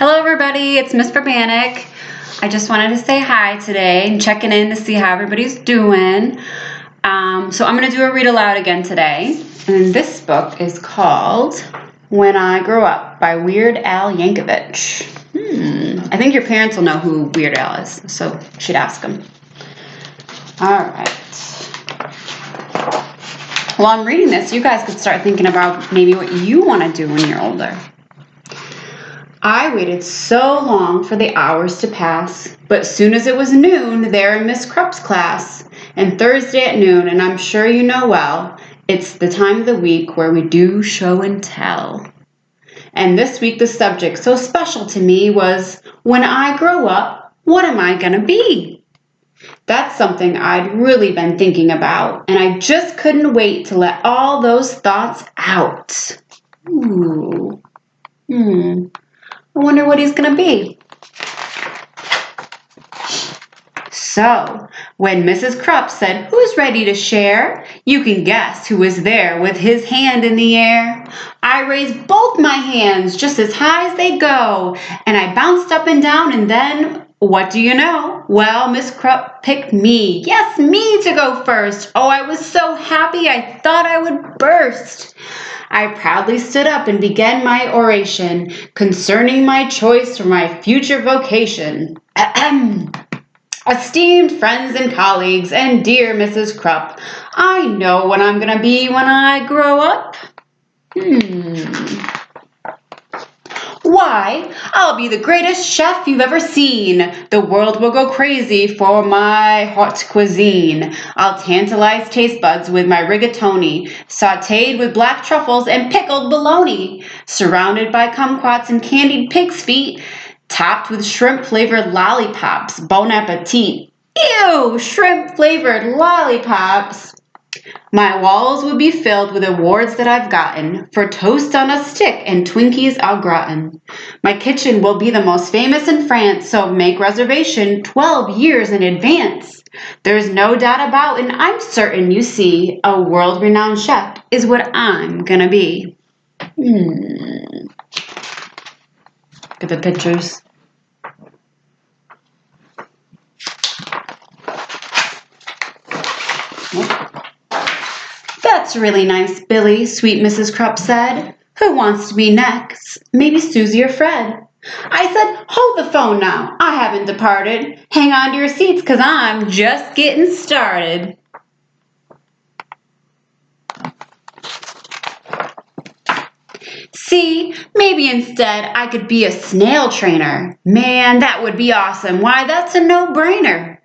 Hello everybody, it's Miss Verbanic. I just wanted to say hi today and checking in to see how everybody's doing. So I'm going to do a read aloud again today. And this book is called When I Grow Up by Weird Al Yankovic. I think your parents will know who Weird Al is, so you should ask them. Alright. While I'm reading this, you guys could start thinking about maybe what you want to do when you're older. I waited so long for the hours to pass, but soon as it was noon, there in Miss Krupp's class, and Thursday at noon, and I'm sure you know well, it's the time of the week where we do show and tell. And this week the subject so special to me was, when I grow up, what am I gonna be? That's something I'd really been thinking about, and I just couldn't wait to let all those thoughts out. I wonder what he's gonna be. So, when Mrs. Krupp said, "Who's ready to share?" you can guess who was there with his hand in the air. I raised both my hands just as high as they go, and I bounced up and down, and then, what do you know? Well, Miss Krupp picked me. Yes, me to go first. Oh, I was so happy I thought I would burst. I proudly stood up and began my oration concerning my choice for my future vocation. Esteemed friends and colleagues, and dear Mrs. Krupp, I know what I'm going to be when I grow up. Why, I'll be the greatest chef you've ever seen. The world will go crazy for my hot cuisine. I'll tantalize taste buds with my rigatoni, sautéed with black truffles and pickled bologna, surrounded by kumquats and candied pig's feet, topped with shrimp-flavored lollipops. Bon appetit. Ew, shrimp-flavored lollipops. My walls would be filled with awards that I've gotten for toast on a stick and Twinkies au gratin. My kitchen will be the most famous in France, so make reservation 12 years in advance. There's no doubt about, and I'm certain you see, a world-renowned chef is what I'm gonna be. Look at the pictures. That's really nice, Billy, sweet Mrs. Krupp said. Who wants to be next? Maybe Susie or Fred. I said, hold the phone now. I haven't departed. Hang on to your seats, 'cause I'm just getting started. See, maybe instead I could be a snail trainer. Man, that would be awesome. Why, that's a no-brainer.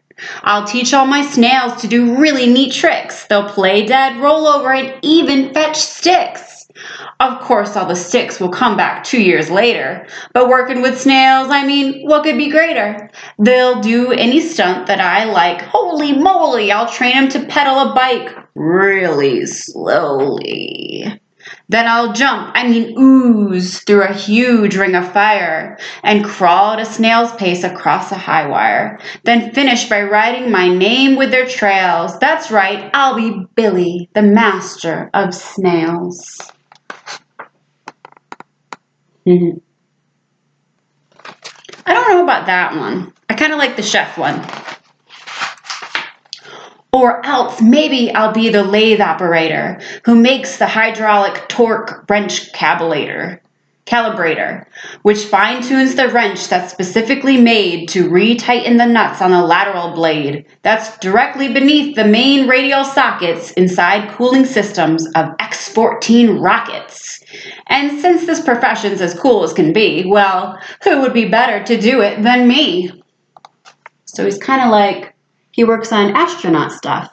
I'll teach all my snails to do really neat tricks. They'll play dead, roll over, and even fetch sticks. Of course, all the sticks will come back 2 years later. But working with snails, I mean, what could be greater? They'll do any stunt that I like. Holy moly, I'll train them to pedal a bike really slowly. Then I'll ooze through a huge ring of fire and crawl at a snail's pace across a high wire. Then finish by writing my name with their trails. That's right, I'll be Billy, the master of snails. I don't know about that one. I kind of like the chef one. Or else maybe I'll be the lathe operator who makes the hydraulic torque wrench calibrator, which fine-tunes the wrench that's specifically made to retighten the nuts on the lateral blade that's directly beneath the main radial sockets inside cooling systems of X-14 rockets. And since this profession's as cool as can be, well, who would be better to do it than me? So he's kind of like, he works on astronaut stuff.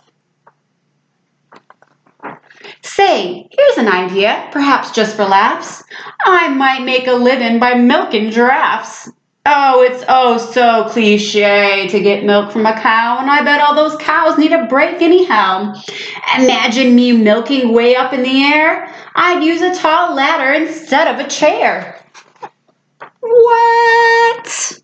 Say, here's an idea, perhaps just for laughs. I might make a living by milking giraffes. Oh, it's so cliche to get milk from a cow, and I bet all those cows need a break anyhow. Imagine me milking way up in the air. I'd use a tall ladder instead of a chair. What?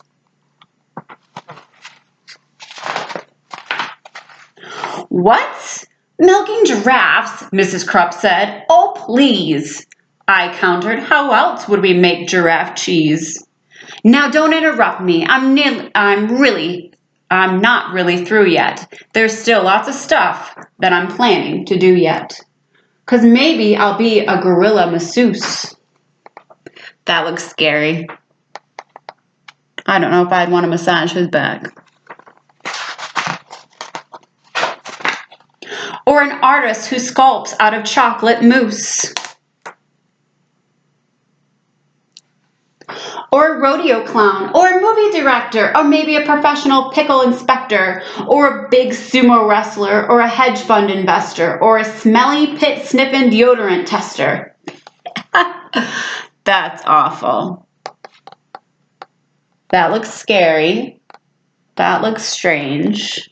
What? Milking giraffes, Mrs. Krupp said. Oh, please. I countered, how else would we make giraffe cheese? Now don't interrupt me. I'm not really through yet. There's still lots of stuff that I'm planning to do yet. 'Cause maybe I'll be a gorilla masseuse. That looks scary. I don't know if I'd want to massage his back. Or an artist who sculpts out of chocolate mousse. Or a rodeo clown, or a movie director, or maybe a professional pickle inspector, or a big sumo wrestler, or a hedge fund investor, or a smelly pit sniffing deodorant tester. That's awful. That looks scary. That looks strange.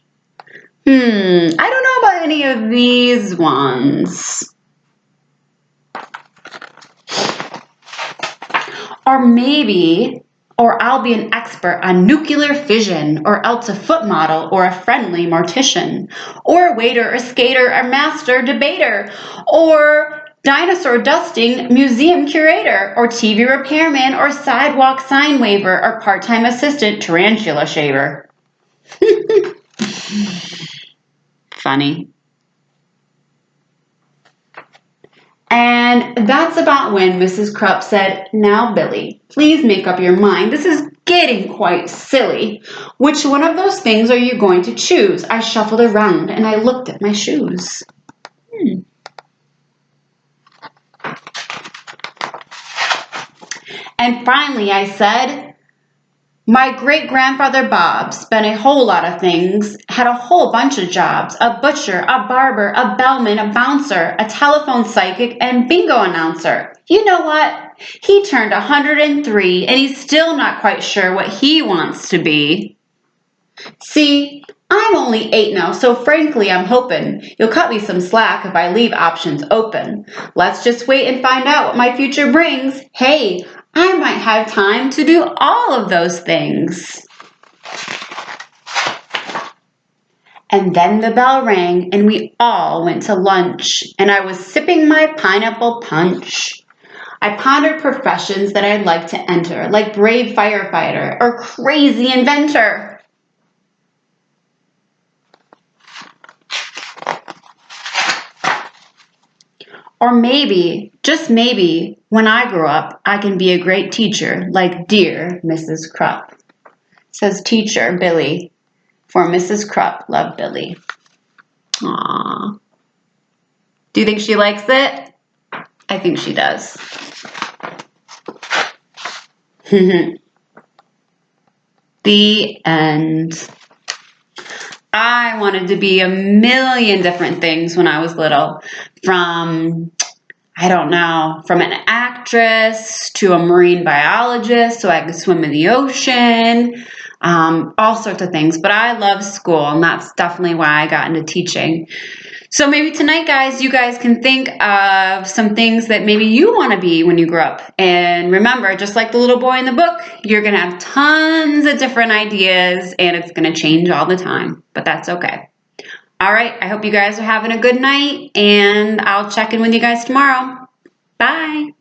I don't know about any of these ones. Or I'll be an expert on nuclear fission, or else a foot model, or a friendly mortician, or a waiter, a skater, a master debater, or dinosaur dusting museum curator, or TV repairman, or sidewalk sign waver, or part-time assistant tarantula shaver. Funny. And that's about when Mrs. Krupp said, "Now, Billy, please make up your mind. This is getting quite silly. Which one of those things are you going to choose?" I shuffled around and I looked at my shoes. And finally I said, "My great-grandfather Bob spent a whole lot of things, had a whole bunch of jobs, a butcher, a barber, a bellman, a bouncer, a telephone psychic, and bingo announcer. You know what? He turned 103 and he's still not quite sure what he wants to be. See, I'm only 8 now, so frankly I'm hoping you'll cut me some slack if I leave options open. Let's just wait and find out what my future brings. Hey, I might have time to do all of those things." And then the bell rang and we all went to lunch, and I was sipping my pineapple punch. I pondered professions that I'd like to enter, like brave firefighter or crazy inventor. Or maybe, just maybe, when I grow up, I can be a great teacher, like dear Mrs. Krupp. Says teacher, Billy, for Mrs. Krupp, love Billy. Aww. Do you think she likes it? I think she does. The end. I wanted to be a million different things when I was little. From an actress to a marine biologist so I could swim in the ocean, all sorts of things. But I love school, and that's definitely why I got into teaching. So maybe tonight, guys, you guys can think of some things that maybe you want to be when you grow up. And remember, just like the little boy in the book, you're going to have tons of different ideas, and it's going to change all the time. But that's okay. All right, I hope you guys are having a good night, and I'll check in with you guys tomorrow. Bye.